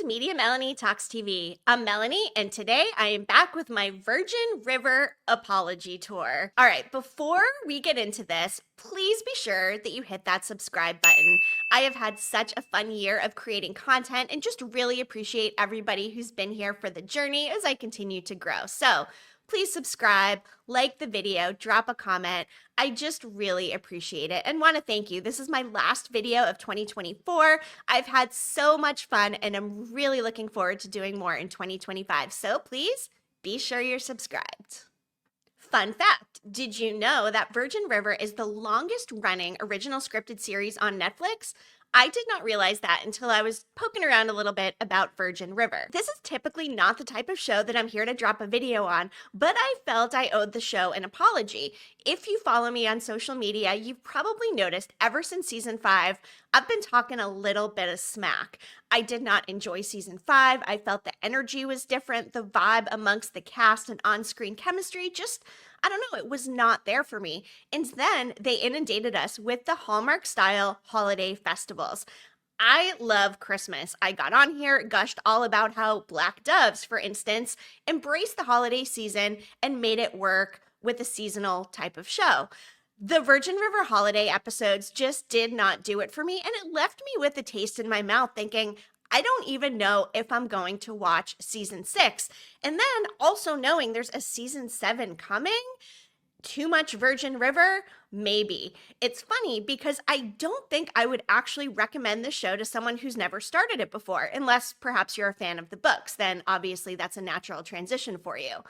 Media Melanie Talks TV. I'm Melanie, and today I am back with my Virgin River apology tour. All right, before we get into this, please be sure that you hit that subscribe button. I have had such a fun year of creating content and just really appreciate everybody who's been here for the journey as I continue to grow. So please subscribe, like the video, drop a comment. I just really appreciate it and want to thank you. This is my last video of 2024. I've had so much fun and I'm really looking forward to doing more in 2025. So please be sure you're subscribed. Fun fact, did you know that Virgin River is the longest running original scripted series on Netflix? I did not realize that until I was poking around a little bit about Virgin River. This is typically not the type of show that I'm here to drop a video on, but I felt I owed the show an apology. If you follow me on social media, you've probably noticed ever since season 5, I've been talking a little bit of smack. I did not enjoy season 5. I felt the energy was different, the vibe amongst the cast and on-screen chemistry just, I don't know, it was not there for me. And then they inundated us with the Hallmark-style holiday festivals. I love Christmas. I got on here, gushed all about how Black Doves, for instance, embraced the holiday season and made it work with a seasonal type of show. The Virgin River holiday episodes just did not do it for me, and it left me with a taste in my mouth thinking, I don't even know if I'm going to watch season 6. And then also knowing there's a season 7 coming. Too much Virgin River? Maybe. It's funny because I don't think I would actually recommend the show to someone who's never started it before, unless perhaps you're a fan of the books. Then obviously that's a natural transition for you.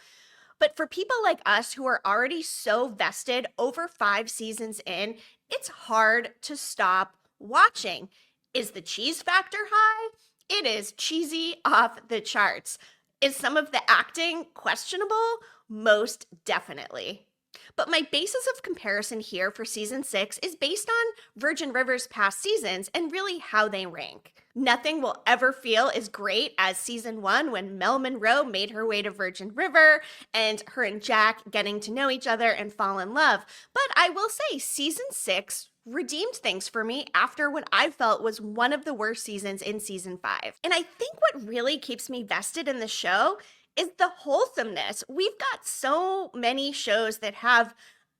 But for people like us who are already so vested over 5 seasons in, it's hard to stop watching. Is the cheese factor high? It is cheesy off the charts. Is some of the acting questionable? Most definitely. But my basis of comparison here for season 6 is based on Virgin River's past seasons and really how they rank. Nothing will ever feel as great as season 1 when Mel Monroe made her way to Virgin River and her and Jack getting to know each other and fall in love. But I will say season 6 redeemed things for me after what I felt was one of the worst seasons in season 5. And I think what really keeps me vested in the show is the wholesomeness. We've got so many shows that have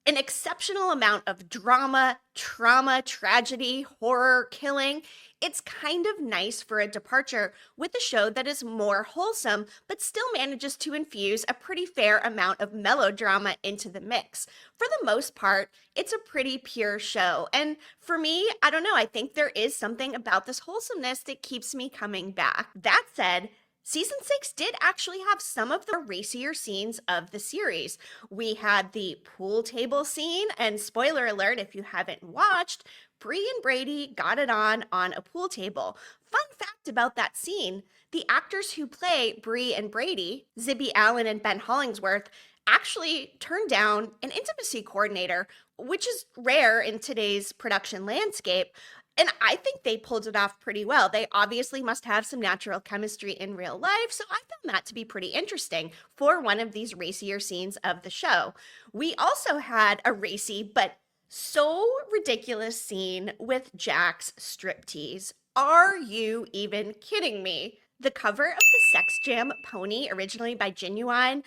an exceptional amount of drama, trauma, tragedy, horror, killing. It's kind of nice for a departure with a show that is more wholesome, but still manages to infuse a pretty fair amount of melodrama into the mix. For the most part, it's a pretty pure show. And for me, I don't know, I think there is something about this wholesomeness that keeps me coming back. That said, Season 6 did actually have some of the racier scenes of the series. We had the pool table scene, and spoiler alert if you haven't watched, Bree and Brady got it on a pool table. Fun fact about that scene, the actors who play Bree and Brady, Zibby Allen and Ben Hollingsworth, actually turned down an intimacy coordinator, which is rare in today's production landscape. And I think they pulled it off pretty well. They obviously must have some natural chemistry in real life, so I found that to be pretty interesting for one of these racier scenes of the show. We also had a racy but so ridiculous scene with Jack's striptease. Are you even kidding me? The cover of the Sex Jam Pony, originally by Genuine,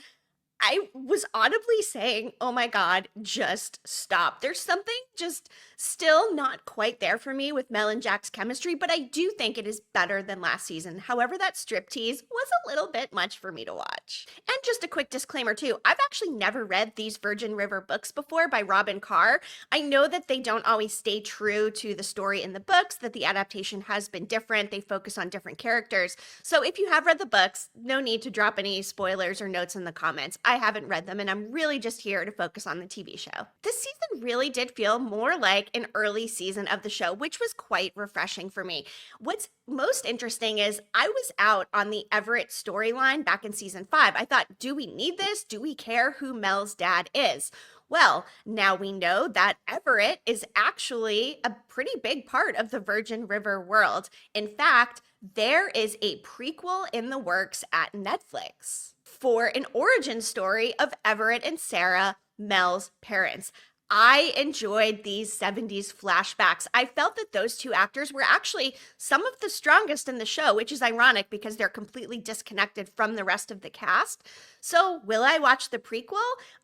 I was audibly saying, oh my God, just stop. There's something just still not quite there for me with Mel and Jack's chemistry, but I do think it is better than last season. However, that striptease was a little bit much for me to watch. And just a quick disclaimer too, I've actually never read these Virgin River books before by Robin Carr. I know that they don't always stay true to the story in the books, that the adaptation has been different. They focus on different characters. So if you have read the books, no need to drop any spoilers or notes in the comments. I haven't read them, and I'm really just here to focus on the TV show. This season really did feel more like an early season of the show, which was quite refreshing for me. What's most interesting is I was out on the Everett storyline back in season 5. I thought, do we need this? Do we care who Mel's dad is? Well, now we know that Everett is actually a pretty big part of the Virgin River world. In fact, there is a prequel in the works at Netflix for an origin story of Everett and Sarah, Mel's parents. I enjoyed these 70s flashbacks. I felt that those two actors were actually some of the strongest in the show, which is ironic because they're completely disconnected from the rest of the cast. So, will I watch the prequel?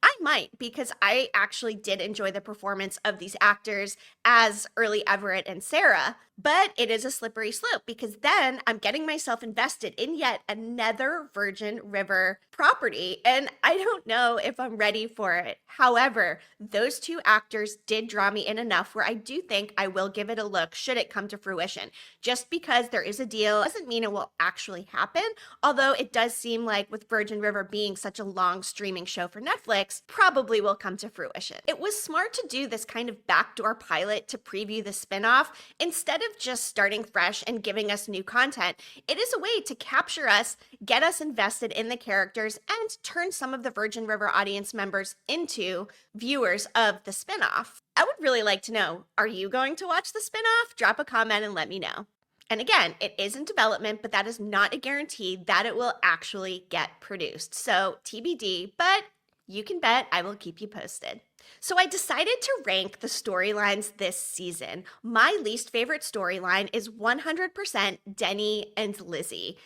I might, because I actually did enjoy the performance of these actors as early Everett and Sarah. But it is a slippery slope because then I'm getting myself invested in yet another Virgin River property, and I don't know if I'm ready for it. However, those two actors did draw me in enough where I do think I will give it a look should it come to fruition. Just because there is a deal doesn't mean it will actually happen, although it does seem like with Virgin River being such a long streaming show for Netflix, probably will come to fruition. It was smart to do this kind of backdoor pilot to preview the spinoff instead of just starting fresh and giving us new content. It is a way to capture us, get us invested in the characters, and turn some of the Virgin River audience members into viewers of the spinoff. I would really like to know, are you going to watch the spinoff? Drop a comment and let me know. And again, it is in development, but that is not a guarantee that it will actually get produced. So TBD, but you can bet I will keep you posted. So I decided to rank the storylines this season. My least favorite storyline is 100% Denny and Lizzie.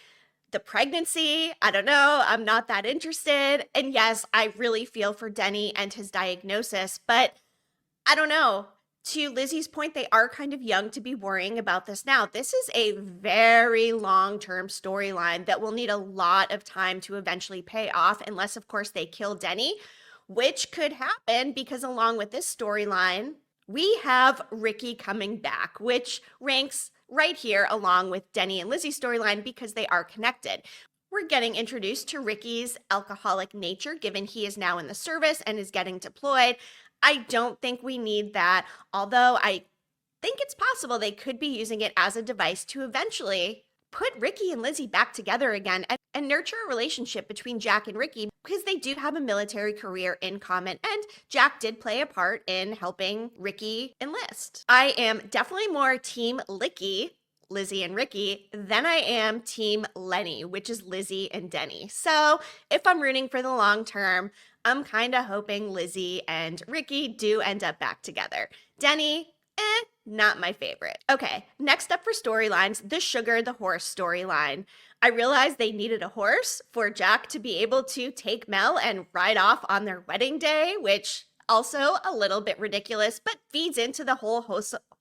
The pregnancy, I don't know, I'm not that interested. And yes, I really feel for Denny and his diagnosis, but I don't know. To Lizzie's point, they are kind of young to be worrying about this now. This is a very long-term storyline that will need a lot of time to eventually pay off, unless, of course, they kill Denny, which could happen because along with this storyline, we have Ricky coming back, which ranks right here along with Denny and Lizzie's storyline because they are connected. We're getting introduced to Ricky's alcoholic nature, given he is now in the service and is getting deployed. I don't think we need that, although I think it's possible they could be using it as a device to eventually put Ricky and Lizzie back together again and nurture a relationship between Jack and Ricky because they do have a military career in common, and Jack did play a part in helping Ricky enlist. I am definitely more Team Licky, Lizzie and Ricky, than I am Team Lenny, which is Lizzie and Denny. So if I'm rooting for the long term, I'm kind of hoping Lizzie and Ricky do end up back together. Denny, not my favorite. Okay, next up for storylines, the Sugar the Horse storyline. I realized they needed a horse for Jack to be able to take Mel and ride off on their wedding day, which also a little bit ridiculous, but feeds into the whole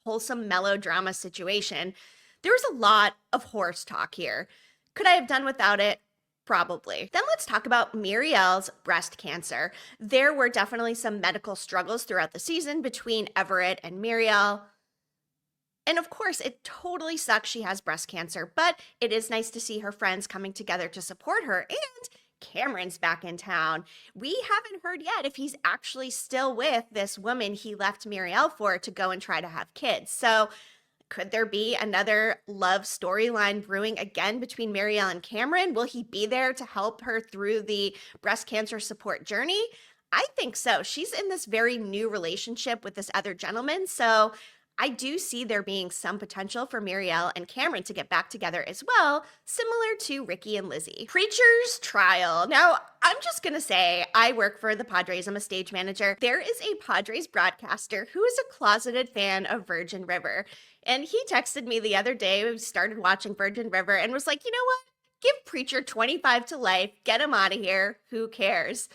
wholesome melodrama situation. There's a lot of horse talk here. Could I have done without it? Probably. Then let's talk about Muriel's breast cancer. There were definitely some medical struggles throughout the season between Everett and Muriel. And of course, it totally sucks she has breast cancer, but it is nice to see her friends coming together to support her. And Cameron's back in town. We haven't heard yet if he's actually still with this woman he left Muriel for to go and try to have kids. So could there be another love storyline brewing again between Muriel and Cameron? Will he be there to help her through the breast cancer support journey? I think so. She's in this very new relationship with this other gentleman, so I do see there being some potential for Muriel and Cameron to get back together as well, similar to Ricky and Lizzie. Preacher's trial. Now, I'm just gonna say, I work for the Padres. I'm a stage manager. There is a Padres broadcaster who is a closeted fan of Virgin River. And he texted me the other day, we started watching Virgin River, and was like, you know what? Give Preacher 25 to life, get him out of here, who cares?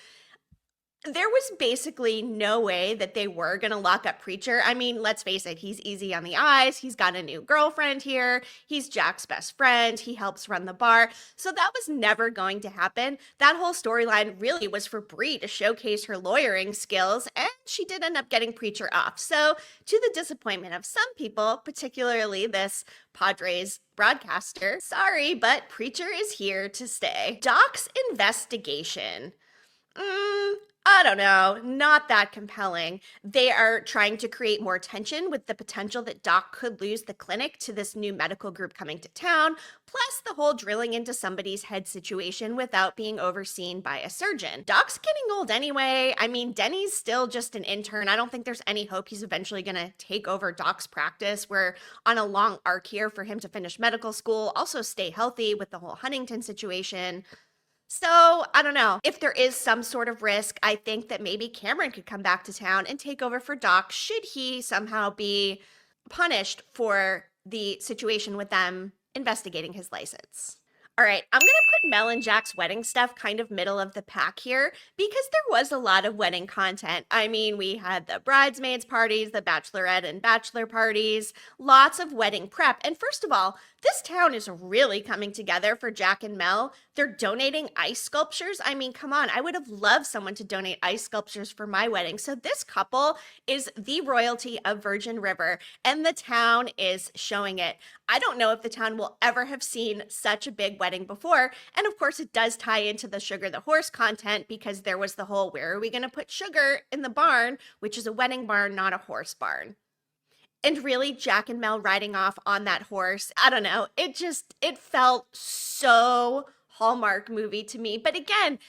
There was basically no way that they were going to lock up Preacher. I mean, let's face it, he's easy on the eyes. He's got a new girlfriend here. He's Jack's best friend. He helps run the bar. So that was never going to happen. That whole storyline really was for Bree to showcase her lawyering skills, and she did end up getting Preacher off. So to the disappointment of some people, particularly this Padres broadcaster, sorry, but Preacher is here to stay. Doc's investigation. I don't know, not that compelling. They are trying to create more tension with the potential that Doc could lose the clinic to this new medical group coming to town, plus the whole drilling into somebody's head situation without being overseen by a surgeon. Doc's getting old anyway. I mean, Denny's still just an intern. I don't think there's any hope he's eventually going to take over Doc's practice. We're on a long arc here for him to finish medical school, also stay healthy with the whole Huntington situation. So, I don't know. If there is some sort of risk, I think that maybe Cameron could come back to town and take over for Doc should he somehow be punished for the situation with them investigating his license. All right, I'm going to put Mel and Jack's wedding stuff kind of middle of the pack here because there was a lot of wedding content. I mean, we had the bridesmaids parties, the bachelorette and bachelor parties, lots of wedding prep. And first of all, this town is really coming together for Jack and Mel. They're donating ice sculptures. I mean, come on, I would have loved someone to donate ice sculptures for my wedding. So this couple is the royalty of Virgin River, and the town is showing it. I don't know if the town will ever have seen such a big wedding before. And of course, it does tie into the Sugar the Horse content because there was the whole where are we going to put Sugar in the barn, which is a wedding barn, not a horse barn. And really, Jack and Mel riding off on that horse, I don't know, it felt so Hallmark movie to me. But again,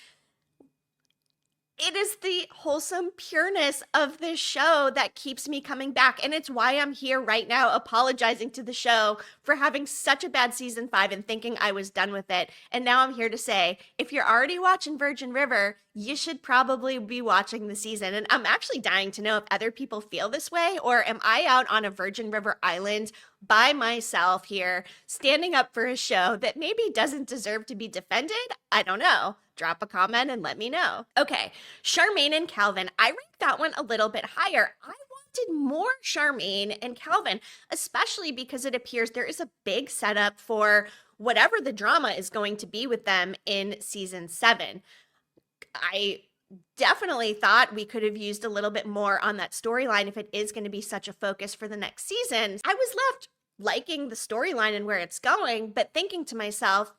it is the wholesome pureness of this show that keeps me coming back. And it's why I'm here right now apologizing to the show for having such a bad season 5 and thinking I was done with it. And now I'm here to say, if you're already watching Virgin River, you should probably be watching the season. And I'm actually dying to know if other people feel this way, or am I out on a Virgin River island by myself here, standing up for a show that maybe doesn't deserve to be defended? I don't know. Drop a comment and let me know. Okay, Charmaine and Calvin. I ranked that one a little bit higher. I wanted more Charmaine and Calvin, especially because it appears there is a big setup for whatever the drama is going to be with them in season 7. I definitely thought we could have used a little bit more on that storyline if it is going to be such a focus for the next season. I was left liking the storyline and where it's going, but thinking to myself,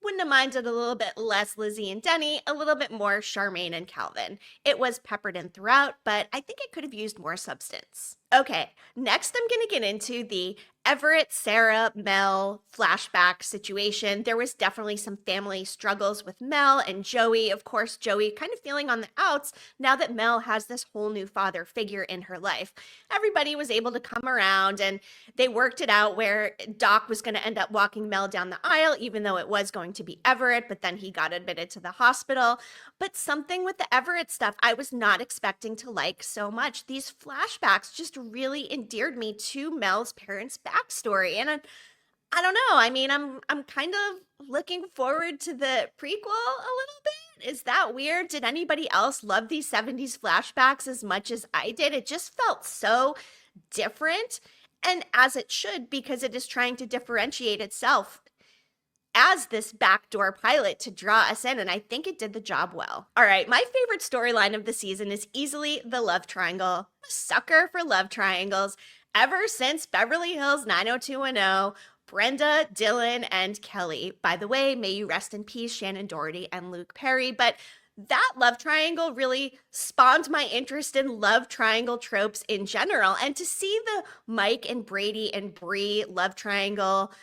wouldn't have minded a little bit less Lizzie and Denny, a little bit more Charmaine and Calvin. It was peppered in throughout, but I think it could have used more substance. Okay, next I'm going to get into the Everett, Sarah, Mel flashback situation. There was definitely some family struggles with Mel and Joey. Of course, Joey kind of feeling on the outs now that Mel has this whole new father figure in her life. Everybody was able to come around and they worked it out where Doc was going to end up walking Mel down the aisle, even though it was going to be Everett, but then he got admitted to the hospital. But something with the Everett stuff I was not expecting to like so much. These flashbacks just really endeared me to Mel's parents' backstory. And I don't know. I mean, I'm kind of looking forward to the prequel a little bit. Is that weird? Did anybody else love these 70s flashbacks as much as I did? It just felt so different, and as it should, because it is trying to differentiate itself as this backdoor pilot to draw us in, and I think it did the job well. All right, my favorite storyline of the season is easily the love triangle. A sucker for love triangles. Ever since Beverly Hills 90210, Brenda, Dylan, and Kelly. By the way, may you rest in peace, Shannon Doherty and Luke Perry. But that love triangle really spawned my interest in love triangle tropes in general. And to see the Mike and Brady and Bree love triangle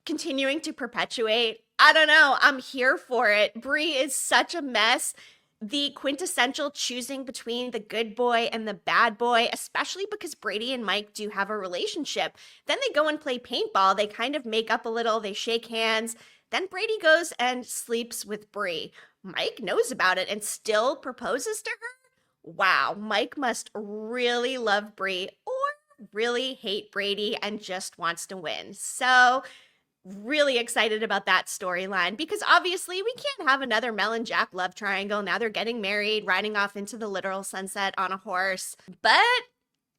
continuing to perpetuate, I don't know, I'm here for it. Bree is such a mess. The quintessential choosing between the good boy and the bad boy, especially because Brady and Mike do have a relationship. Then they go and play paintball. They kind of make up a little, they shake hands. Then Brady goes and sleeps with Bree. Mike knows about it and still proposes to her? Wow, Mike must really love Bree or really hate Brady and just wants to win. So really excited about that storyline because obviously we can't have another Mel and Jack love triangle. Now they're getting married, riding off into the literal sunset on a horse. But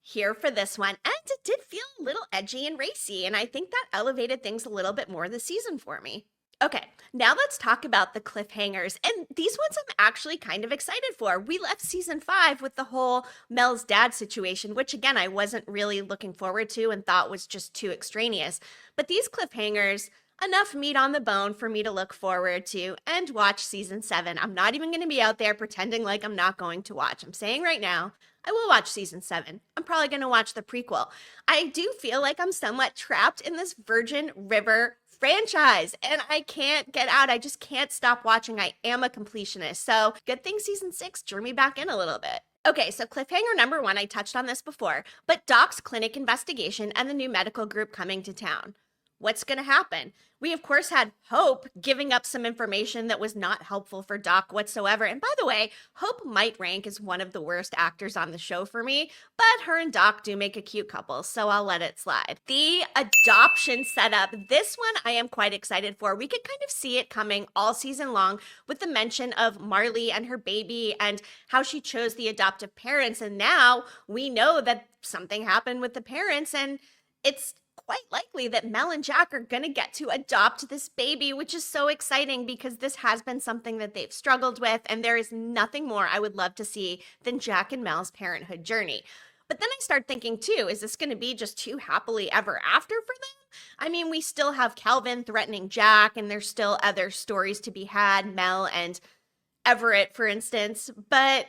here for this one, and it did feel a little edgy and racy, and I think that elevated things a little bit more this season for me. Okay, now let's talk about the cliffhangers, and these ones I'm actually kind of excited for. We left season 5 with the whole Mel's dad situation, which again, I wasn't really looking forward to and thought was just too extraneous. But these cliffhangers, enough meat on the bone for me to look forward to and watch season 7. I'm not even going to be out there pretending like I'm not going to watch. I'm saying right now, I will watch season 7. I'm probably going to watch the prequel. I do feel like I'm somewhat trapped in this Virgin River franchise and I can't get out. I just can't stop watching. I am a completionist. So good thing season 6 drew me back in a little bit. Okay, so cliffhanger number 1, I touched on this before, but Doc's clinic investigation and the new medical group coming to town. what's going to happen? We, of course, had Hope giving up some information that was not helpful for Doc whatsoever. And by the way, Hope might rank as one of the worst actors on the show for me, but her and Doc do make a cute couple, so I'll let it slide. The adoption setup, this one I am quite excited for. We could kind of see it coming all season long with the mention of Marley and her baby and how she chose the adoptive parents. And now we know that something happened with the parents, and it's quite likely that Mel and Jack are going to get to adopt this baby, which is so exciting because this has been something that they've struggled with, and there is nothing more I would love to see than Jack and Mel's parenthood journey. But then I start thinking too, is this going to be just too happily ever after for them? I mean, we still have Calvin threatening Jack, and there's still other stories to be had, Mel and Everett, for instance, but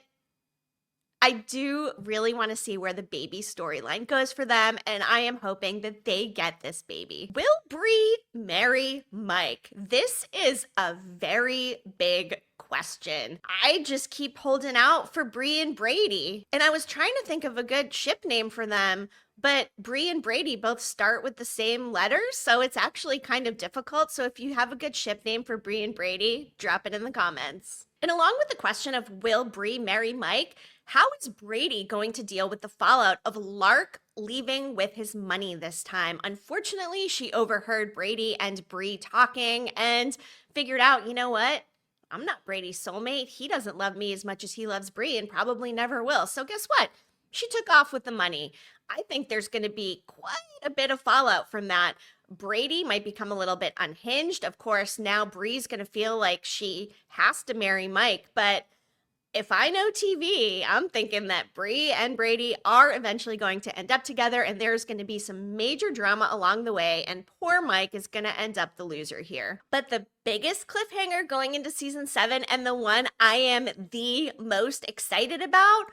I do really want to see where the baby storyline goes for them, and I am hoping that they get this baby. Will Bree marry Mike? This is a very big question. I just keep holding out for Bree and Brady, and I was trying to think of a good ship name for them, but Bree and Brady both start with the same letters, so it's actually kind of difficult. So if you have a good ship name for Bree and Brady, drop it in the comments. And along with the question of will Bree marry Mike, how is Brady going to deal with the fallout of Lark leaving with his money this time? Unfortunately, she overheard Brady and Bree talking and figured out, you know what? I'm not Brady's soulmate. He doesn't love me as much as he loves Bree and probably never will. So guess what? She took off with the money. I think there's going to be quite a bit of fallout from that. Brady might become a little bit unhinged. Of course, now Bree's going to feel like she has to marry Mike, but if I know TV, I'm thinking that Bree and Brady are eventually going to end up together, and there's going to be some major drama along the way, and poor Mike is going to end up the loser here. But the biggest cliffhanger going into season 7, and the one I am the most excited about,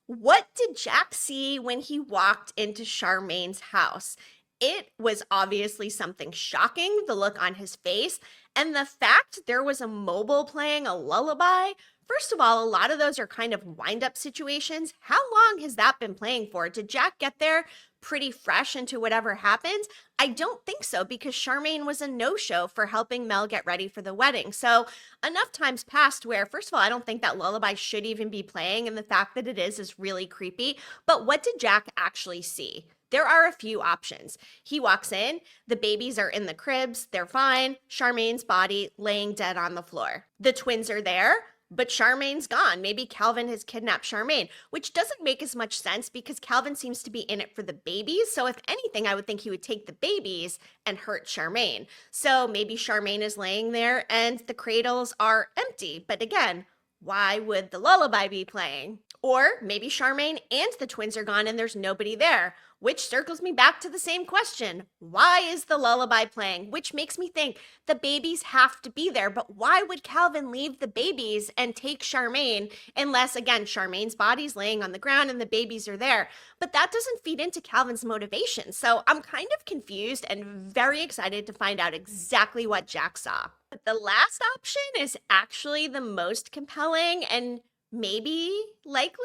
what did Jack see when he walked into Charmaine's house? It was obviously something shocking, the look on his face, and the fact there was a mobile playing a lullaby. First of all, a lot of those are kind of wind-up situations. How long has that been playing for? Did Jack get there pretty fresh into whatever happened? I don't think so, because Charmaine was a no-show for helping Mel get ready for the wedding. So enough times passed where, first of all, I don't think that lullaby should even be playing, and the fact that it is really creepy. But what did Jack actually see? There are a few options. He walks in, the babies are in the cribs, they're fine, Charmaine's body laying dead on the floor. The twins are there, but Charmaine's gone. Maybe Calvin has kidnapped Charmaine, which doesn't make as much sense because Calvin seems to be in it for the babies. So if anything, I would think he would take the babies and hurt Charmaine. So maybe Charmaine is laying there and the cradles are empty. But again, why would the lullaby be playing? Or maybe Charmaine and the twins are gone and there's nobody there, which circles me back to the same question. Why is the lullaby playing? Which makes me think the babies have to be there, but why would Calvin leave the babies and take Charmaine unless, again, Charmaine's body's laying on the ground and the babies are there? But that doesn't feed into Calvin's motivation. So I'm kind of confused and very excited to find out exactly what Jack saw. But the last option is actually the most compelling and maybe likely,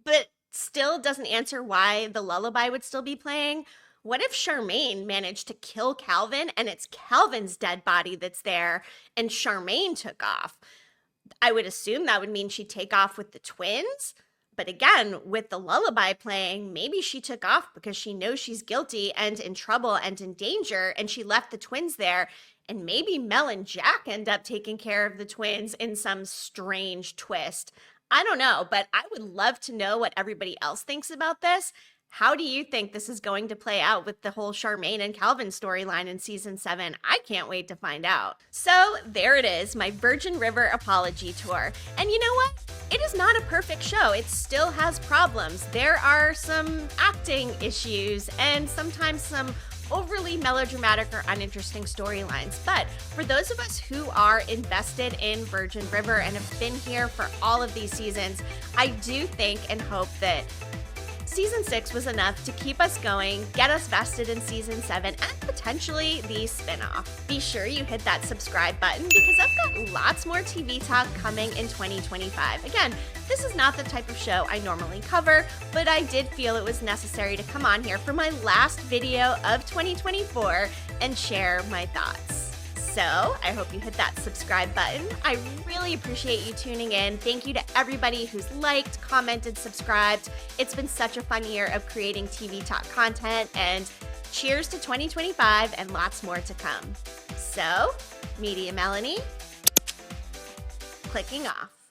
but still doesn't answer why the lullaby would still be playing. What if Charmaine managed to kill Calvin and it's Calvin's dead body that's there and Charmaine took off? I would assume that would mean she'd take off with the twins. But again, with the lullaby playing, maybe she took off because she knows she's guilty and in trouble and in danger, and she left the twins there. And maybe Mel and Jack end up taking care of the twins in some strange twist. I don't know, but I would love to know what everybody else thinks about this. How do you think this is going to play out with the whole Charmaine and Calvin storyline in season 7? I can't wait to find out. So there it is, my Virgin River apology tour. And you know what? It is not a perfect show. It still has problems. There are some acting issues and sometimes some overly melodramatic or uninteresting storylines. But for those of us who are invested in Virgin River and have been here for all of these seasons, I do think and hope that Season 6 was enough to keep us going, get us vested in Season 7, and potentially the spinoff. Be sure you hit that subscribe button because I've got lots more TV talk coming in 2025. Again, this is not the type of show I normally cover, but I did feel it was necessary to come on here for my last video of 2024 and share my thoughts. So I hope you hit that subscribe button. I really appreciate you tuning in. Thank you to everybody who's liked, commented, subscribed. It's been such a fun year of creating TV Talk content, and cheers to 2025 and lots more to come. So, Media Melanie, clicking off.